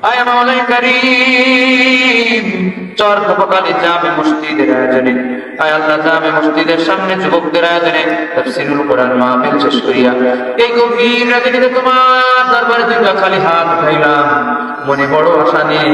আয় মাওলাই করিম চর কপালে জামে মসজিদের আয়োজনে আয় আল্লাহ জামে মসজিদের সামনে যুবকদের আয়োজনে তাফসীরুল কোরআন মাহফিল শেষ করিয়া এই গভীর রাতে তোমার দরবারে দুইটা খালি হাত উঠাইলাম, মনে বড় আশা নিয়ে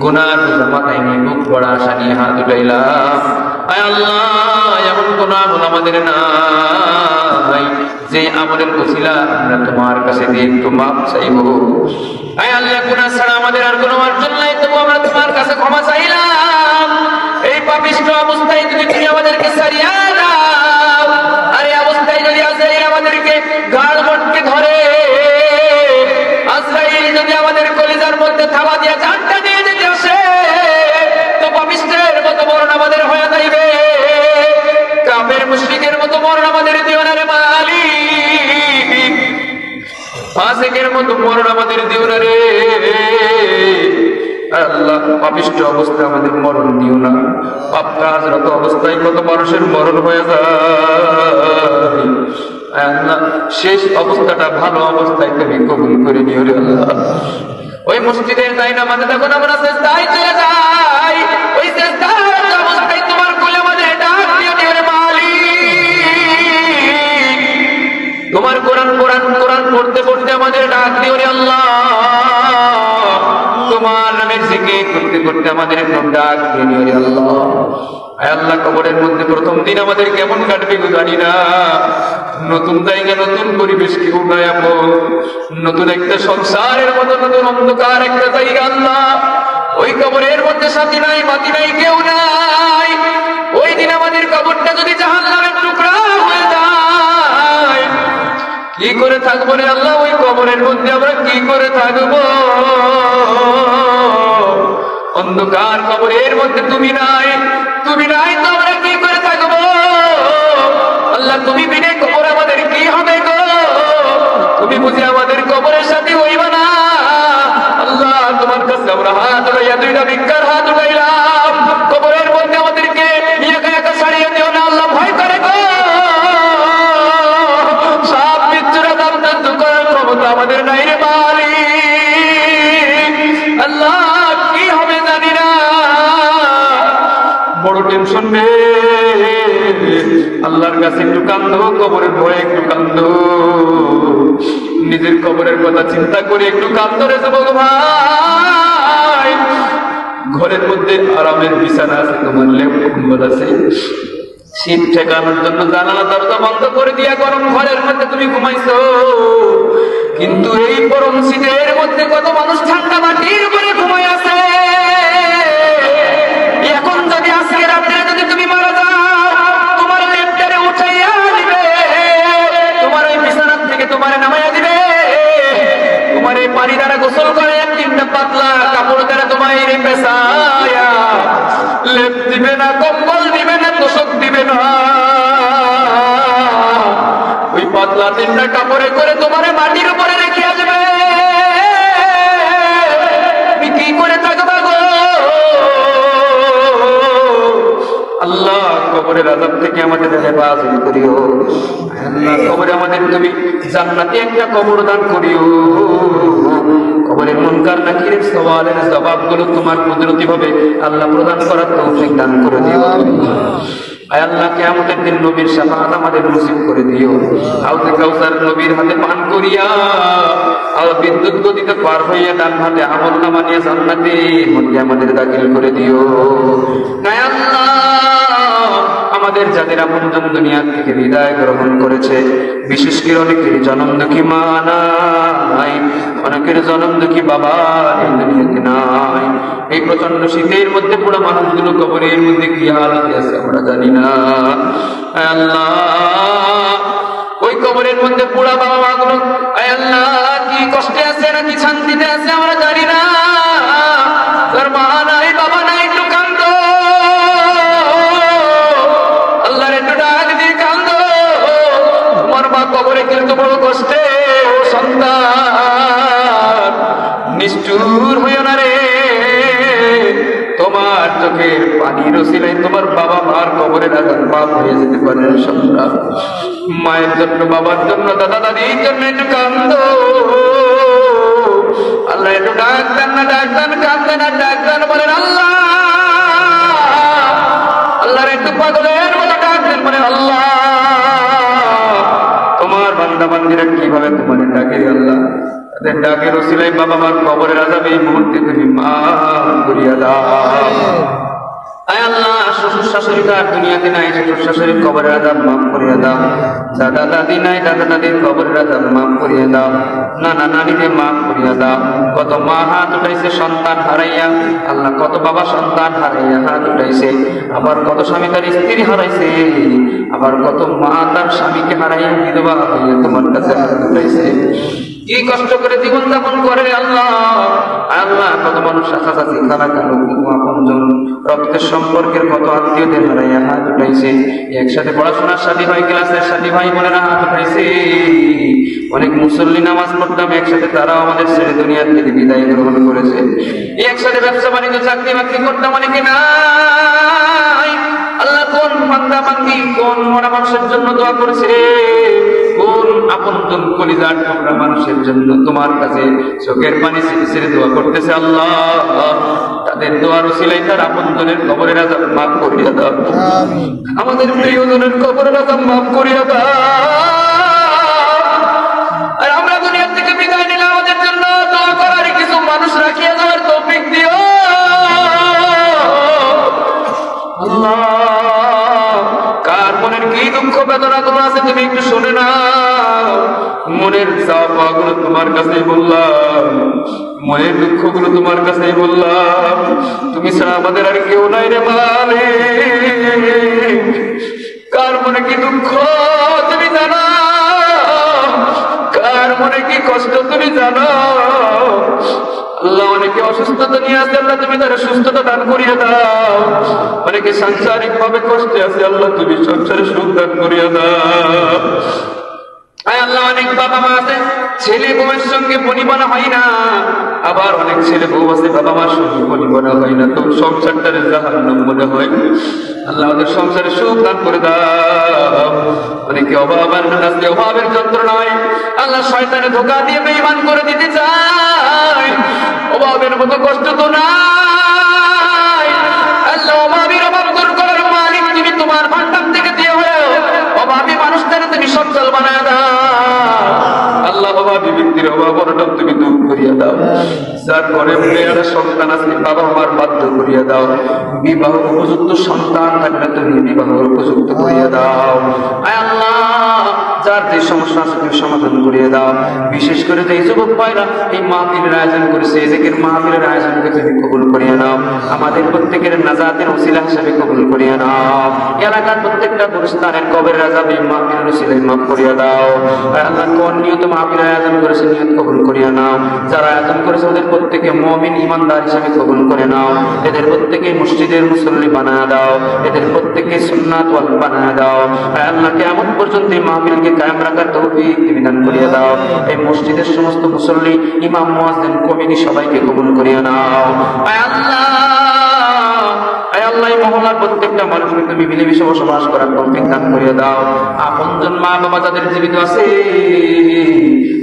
গুনার বোঝা মাথায় নিয়ে বুক বড় আশা নিয়ে হাত উঠাইলাম। আয় আল্লাহ এমন কোন আমল আমাদের নাই যে আমলের ওসিলা আমরা তোমার কাছে দিয়ে একটু মাপ চাইব। আয় আল্লাহ গুনাহ ছাড়া আমাদের আর কোনো অর্জন নাই, তবু আমরা তোমার কাছে ক্ষমা চাইলাম। এই পাপিষ্ঠ অবস্থায় যদি তুমি আমাদেরকে ছাড়িয়া দাও, আর এই অবস্থায় যদি আজরাইল আমাদেরকে গাড় মটকে ধরে, আজরাইল যদি আমাদের কলিজার মধ্যে থাবা দিয়া জানটা নিয়ে যেতে আসে, তো পাপিষ্ঠের মতো মরণ আমাদের হয়ে যাইবে, কাফের মুশরিকের মতো মরণ আমাদের দিও না রে মালিক, ফাসিকের মতো মরণ আমাদের দিও না রে আল্লাহ। পাপিষ্ঠ অবস্থায় আমাদের মরণ দিও না, পাপ কাজরত অবস্থায় কত মানুষের মরণ হয়ে যায় আল্লাহ, শেষ অবস্থাটা ভালো অবস্থায় তুমি কবুল করে নিও রে আল্লাহ। ওই মসজিদের তাই না আমাদের যখন আমরা সিজদায় চলে যাই, ওই সিজদার অবস্থায় তোমার কোলে আমাদের ডাক দিও রে মালিক, তোমার কোরআন পড়তে পড়তে আমাদের ডাক দিও রে আল্লাহ, তোমার নামের জিকির করতে করতে আমাদের ডাক দিও রে আল্লাহ। আয় আল্লাহ কবরের মধ্যে প্রথম দিন আমাদের কেমন কাটবে জানি না, নতুন জায়গা নতুন পরিবেশ কেউ নাই আপন, নতুন একটা সংসারের মতো নতুন অন্ধকার একটা জায়গা আল্লাহ, ওই কবরের মধ্যে সাথী নাই বাতি নাই কেউ নাই। ওই দিন আমাদের কবরটা যদি জাহান্নামের টুকরা হয়ে যায়, কি করে থাকবো রে আল্লাহ? ওই কবরের মধ্যে আমরা কি করে থাকবো? অন্ধকার কবরের মধ্যে তুমি নাই তো আমরা কি করে থাকবো আল্লাহ? তুমি বিনে কবর আমাদের কি হবে গো? তুমি বুঝে আমাদের কবরের সাথে হইবা না আল্লাহ। তোমার কাছে আমরা হাত উঠাইয়া দুইটা ভিক্ষার হাত উঠাইলাম, কবরের মধ্যে আমাদেরকে একা একা ছাড়িয়ে দিও না আল্লাহ, ভয় করে গো। সব মৃত্যুরা দাম দান্ত করার ক্ষমতা আমাদের নাই রে মালিক আল্লাহ, কি হবে জানি না, বড় টেনশন রে আল্লাহর কাছে একটু কান্দো, কবরের ভয়ে একটু কান্দো, নিজের কবরের কথা চিন্তা করে একটু কান্দো রে যুবক ভাই। ঘরের মধ্যে আরামের বিছানা আছে, তোমার লেপ আছে, শীত ঠেকানোর জন্য জানালা দরজা বন্ধ করে দিয়া গরম ঘরের মধ্যে তুমি ঘুমাইছো, কিন্তু এই গরম শীতের মধ্যে কত মানুষ ঠান্ডা মাটির উপরে ঘুমাই আছে। এখন যদি আজকে রাত্রে যদি তুমি মারা যাও, তোমার লেপটারে উঠাইয়া দিবে, তোমার ওই বিছানার থেকে তোমার নামাইয়া দিবে, তোমার এই পানি দ্বারা গোসল করে তিনটা পাতলা কাপড় দ্বারা তোমার পেছায়া লেপ দিবে না, কম্বল দিবে না, তোষক দিবে না, ওই পাতলা তিনটা কাপড়ে করে তোমার মাটির উপরে রেখে আসবে। তুমি কি করে থাকবা গো আল্লাহ? কবরের আযাব থেকে আমাদের হেফাজত করিও আল্লাহ, কবরে আমাদের তুমি জান্নাতে একটা কবর দান করিও। কবরের মুনকার নাকিরের সওয়ালের জবাবগুলো তোমার কুদরতি ভাবে আল্লাহ প্রদান করার তৌফিক দান করে দিও। আয় আল্লাহ কিয়ামতের দিন নবীর শাফাআত আমাদের নসিব করে দিও। হাউজে কাউসার নবীর হাতে পান করিয়া আর বিদ্যুৎ গতিতে পার হইয়া ডান হাতে আমলনামা নিয়ে জান্নাতের মধ্যে আমাদের দাখিল করে দিও। আয় আল্লাহ আমাদের যাদের আপনজন দুনিয়া থেকে বিদায় গ্রহণ করেছে, বিশেষ করে অনেকের জনম দুঃখী মা নাই, অনেকের জনম দুঃখী বাবা এই দুনিয়াতে নাই। এই প্রচন্ড শীতের মধ্যে পুরো মানুষগুলো কবরের মধ্যে কি হালতে আছে আমরা জানি না। আল্লাহ ওই কবরের মধ্যে পুরা বাবা মা গুলো আল্লাহ কি কষ্টে আছে নাকি শান্তিতে আছে আমরা জানি না। তার মা নাই বাবা নাই, একটু কান্দো আল্লাহর একটু ডাক দিয়ে কান্দো। তোমার মা কবরে কিন্তু বড় কষ্টে, ও সন্তান নিষ্ঠুর হইও না রে। তোমার চোখের পানির ওসিলায় তোমার বাবা মার কবরের আযাব মাফ হয়ে যেতে পারে সন্তান। মায়ের জন্য, বাবার জন্য, দাদা দাদির জন্য একটু কান্দো। আল্লাহ একটু ডাক দেন না, ডাক বান্দিরা কিভাবে তোমার ডাকে আল্লাহ, তাদের ডাকের ওসিলায় বাবা মার কবরের আযাব এই মুহূর্তে তুমি মাফ করিয়া দাও। আয় আল্লাহ, শ্বশুর শাশুড়ি তার দুনিয়াতে নাই, শ্বশুর শাশুড়ির কবরের আযাব মাফ করিয়া দাও। দাদা দাদি নাই, দাদা দাদির কবরের আযাব মাফ করিয়া দাও। নানা নানিদের মাফ করিয়া দাও। কত মা হাত উঠাইছে সন্তান হারাইয়া, আল্লাহ কত বাবা সন্তান হারাইয়া হাত উঠাইছে, আবার কত স্বামী তার স্ত্রী হারাইছে, আবার কত মা তার স্বামীকে হারাইয়া বিধবা হইয়া তোমার কাছে হাত উঠাইছে। কি কষ্ট করে জীবন যাপন করে আল্লাহ। আল্লাহ কত মানুষ কাছাকাছি খানা কালো আপনজন রক্তের সম্পর্কের কত আত্মীয়দের হারাইয়া হাত উঠাইছে। একসাথে পড়াশোনার সাথী ভাই, ক্লাসের সাথী ভাই বোনেরা হাত উঠাইছে। অনেক মুসল্লি নামাজ পড়তাম একসাথে, তারাও আমাদের ছেড়ে দুনিয়ার থেকে বিদায় গ্রহণ করেছে। একসাথে ব্যবসা বাণিজ্য চাকরি বাকরি করতাম অনেকে নাই। আল্লাহ কোন বান্দা বান্দি কোন মরা মানুষের জন্য দোয়া করেছে, কোন আপনজন কলিজার টুকরা মানুষের জন্য তোমার কাছে চোখের পানি ছেড়ে দোয়া করতেছে। আল্লাহ তাদের দোয়ার ওসিলায় তার আপনজনের কবরের আযাব মাফ করিয়া দাও। আমাদের প্রিয়জনের কবরের আযাব মাফ করিয়া দাও। আর আমরা দুনিয়া থেকে বিদায় নিলে আমাদের জন্য দোয়া করার কিছু মানুষ রাখিয়া দেওয়ার তৌফিক দিও আল্লাহ। কার মনের কি দুঃখ বেদনা গুলো আছে তুমি একটু শুনে নাও। মনের চাওয়া গুলো তোমার কাছেই বললাম, মনের দুঃখ গুলো তোমার কাছেই বললাম। তুমি ছাড়া আমাদের আর কেউ নাই রে মালিক। কার মনে কি দুঃখ তুমি জানো, কার মনে কি কষ্ট তুমি জানো। আল্লাহ অনেকে অসুস্থতা নিয়ে আসে, আল্লাহ তুমি তারা সুস্থতা দান করিয়া দাও। অনেকে সাংসারিক ভাবে কষ্টে আছে, আল্লাহ তুমি সংসারে সুখ দান করিয়া দাও। আল্লাহ অনেক বাবা মা আছে ছেলে বউয়ের সঙ্গে বনিবনা হয় না, আবার অনেক ছেলে বউ আছে বাবা মার সঙ্গে বনিবনা হয় না, তো সংসারটারে জাহান্নাম মনে হয়। আল্লাহ ওদের সংসারে সুখ দান করে দাও। অনেকে অভাব আছে, অভাবের যন্ত্রণায় আল্লাহ শয়তানে ধোঁকা দিয়ে বেঈমান করে দিতে চায়। অভাবের মতো কষ্ট তো নাই। আল্লাহ অভাবের অভাব দূর করার মালিক তুমি, তোমার ভান্ডার থেকে দিয়ে হয়ে অভাবী মানুষদের তুমি সচ্ছল বানায় দাও। আল্লাহ অভাবী ব্যক্তির অভাব অনটন তুমি দূর করিয়া দাও। যার ঘরে মেয়েরা সন্তান আছে বাবা মার বাধ্য করিয়া দাও। বিবাহ উপযুক্ত সন্তান থাকলে তুমি বিবাহ উপযুক্ত করিয়া দাও। আয় আল্লাহ যার যে সমস্যা আছে তুমি সমাধান করিয়ে দাও। বিশেষ করে যে যুবক ভাইরা এই মাহফিলের আয়োজন করেছে, এদিকের মাহফিলের আয়োজনকে তুমি কবুল করিয়ে নাও। আমাদের প্রত্যেকের নাজাতের ওসিলা হিসেবে কবুল করিয়ে নাও। এলাকার প্রত্যেকটা গুরুস্থানের কবরের আযাব এই মাহফিলের ওসিলায় মাফ করিয়ে দাও। আল্লাহ কোন নিয়ত মাহফিলের আয়োজন করেছে নিয়ত কবুল করিয়ে নাও। যারা আয়োজন করেছে ওদের প্রত্যেকে মুমিন ইমানদার হিসেবে কবুল করে নাও। এদের প্রত্যেকে মসজিদের মুসল্লি বানায় দাও। এদের প্রত্যেকে সুন্নাত ওয়াল বানায় দাও। আল্লাহ কিয়ামত পর্যন্ত এই মাহফিলকে কায়েম রাখার তৌফিক তুমি দান করিয়ে দাও। এই মসজিদের সমস্ত মুসল্লি ইমাম মুয়াজ্জিন কমিটি সবাইকে কবুল করিয়ে নাও। আয় আল্লাহ, আয় আল্লাহ এই মহল্লার প্রত্যেকটা মানুষকে তুমি মিলেমিশে বসবাস করার তৌফিক দান করিয়ে দাও। আপনজন মা বাবা যাদের জীবিত আছে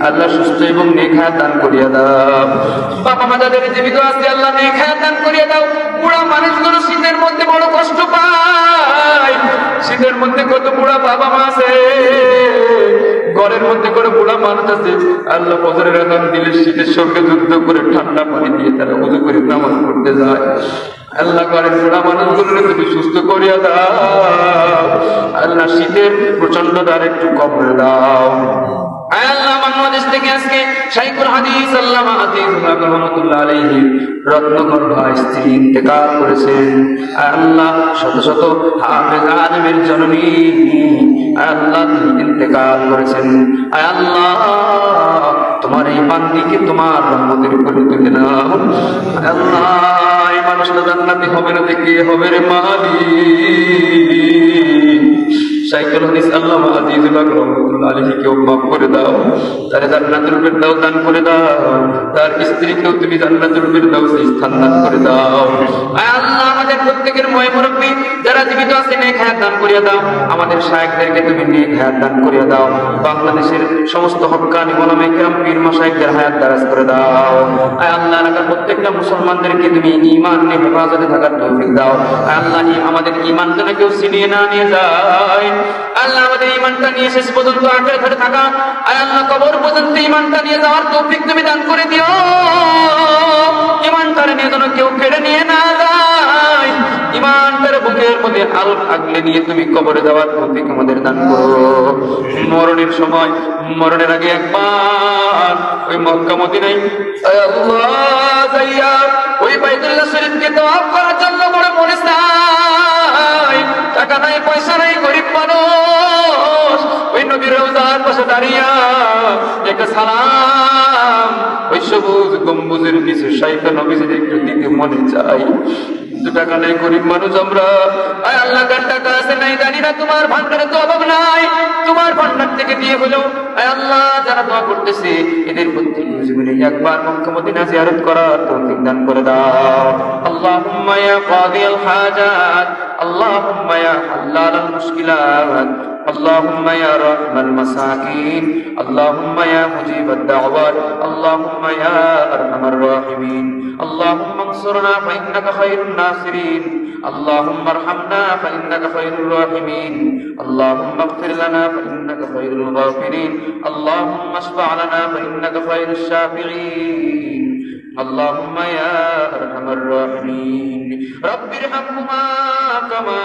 আল্লাহ সুস্থ এবং নেক হায়াত দান করিয়ে দাও। বাবা মা যাদের জীবিত আছে আল্লাহ নেক হায়াত দান করিয়ে দাও। বুড়া মানুষগুলো শীতের মধ্যে বড় কষ্ট পায়। শীতের মধ্যে কত বুড়া বাবা মা আছে, ঘরের মধ্যে করে বুড়া মানুষ আছে। আল্লাহ ফজরের আযান দিলে শীতের সঙ্গে যুদ্ধ করে ঠান্ডা পানি দিয়ে তারা ওযু করে নামাজ পড়তে যায়। আল্লাহ ঘরের বুড়া মানুষগুলো তুমি সুস্থ করিয়া দাও। আল্লাহ শীতের প্রচন্ড দ্বার একটু কম করে দাও। আল্লাহ বাংলাদেশ থেকে আজকে শাইখুল হাদিস আল্লামা আজিজুল্লাহ রহমাতুল্লাহ আলাইহি রত্নকর ভাই স্ত্রী ইন্তেকাল করেছেন। আল্লাহ শত শত হাফেজ আলেমের জননী আল্লাহ ইন্তেকাল করেছেন। আল্লাহ তোমার এই বান্দিকে তোমার রহমতের উপরে তুলে নাও। আল্লাহ এই মানুষটা জান্নাতি হবে না দেখে হবে রে মালিক। শাইখুল হাদিস আল্লামা আজিজুল্লাহ রহমাতুল্লাহ আলাইহিকেও মাফ করে দাও। তার জান্নাতুল ফিরদাউস দান করে দাও। তার স্ত্রীকেও তুমি জান্নাতুল ফিরদাউসে স্থান দান করে দাও। আয় আল্লাহ আমাদের প্রত্যেকের ময় মুরব্বী যারা জীবিত আছে নেক হায়াত দান করিয়া দাও, আমাদের শায়েখদেরকে তুমি নেক হায়াত দান করিয়া দাও, বাংলাদেশের সমস্ত হক্কানি ওলামায়ে কিরাম পীর মাশায়েখদের হায়াত দারাজ করে দাও। আয় আল্লাহ এলাকার প্রত্যেকটা মুসলমানদেরকে তুমি ঈমান নিয়ে হেফাজতে থাকার তৌফিক দাও। আয় আল্লাহ আমাদের ঈমান যেন কেউ ছিনিয়ে না নিয়ে যায়। আল্লাহ আমাদের ঈমানটা নিয়ে শেষ পর্যন্ত আঁকড়ে থাকা, আয় আল্লাহ কবর পর্যন্ত ঈমানটা নিয়ে যাওয়ার তৌফিক তুমি দান করে দিও। ঈমানটা নিয়ে যেন কেউ কেড়ে নিয়ে না যায়। ঈমানটার বুকের মধ্যে আগলে নিয়ে তুমি কবরে যাওয়ার তৌফিক আমাদের দান করো। মরণের সময়, মরণের আগে একবার ওই মক্কা মদিনায় আয় আল্লাহ যাইয়া ওই বাইতুল্লাহ শরীফকে তওয়াফ করার জন্য বড় মনে চাই। টাকা নাই, পয়সা নাই, গরিব মানুষ ওই নবীর রওজার পাশে দাঁড়িয়া একটা সালাম ওই সবুজ গম্বুজের নিচে শাইখা নবীজির একটু দিতে মনে চাই। টাকা নাই, গরিব মানুষ আমরা। আয় আল্লাহ কার টাকা আছে নাই জানি না, তোমার ভান্ডারে তো অভাব নাই, তোমার ভান্ডার থেকে দিয়ে হলো আয় আল্লাহ যারা দোয়া করতেছে এদের প্রত্যেক জীবনে একবার মক্কা মদিনা জিয়ারত করার তৌফিক দান করে দাও। আল্লাহুম্মা ইয়া কাদিয়াল হাজাত, আল্লাহুম্মা ইয়া হাল্লালাল মুশকিলাত, اللهم يا رحم المساكين، اللهم يا مجيب الدعوات، اللهم يا أرحم الراحمين، اللهم انصرنا فإنك خير الناصرين، اللهم ارحمنا فإنك خير الراحمين، اللهم اغفر لنا فإنك خير الغافرين، اللهم اشفع لنا فإنك خير الشافعين، اللهم يا أرحم الراحمين، رب ارحمهما كما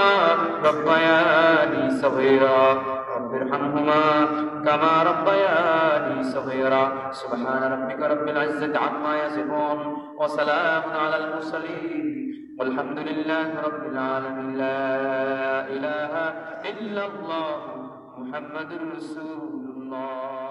ربياني صغيرا، رب ارحمهما كما ربياني صغيرا، سبحان ربك رب العزة عما يصفون وسلام على المرسلين والحمد لله رب العالمين. لا إله إلا الله محمد رسول الله.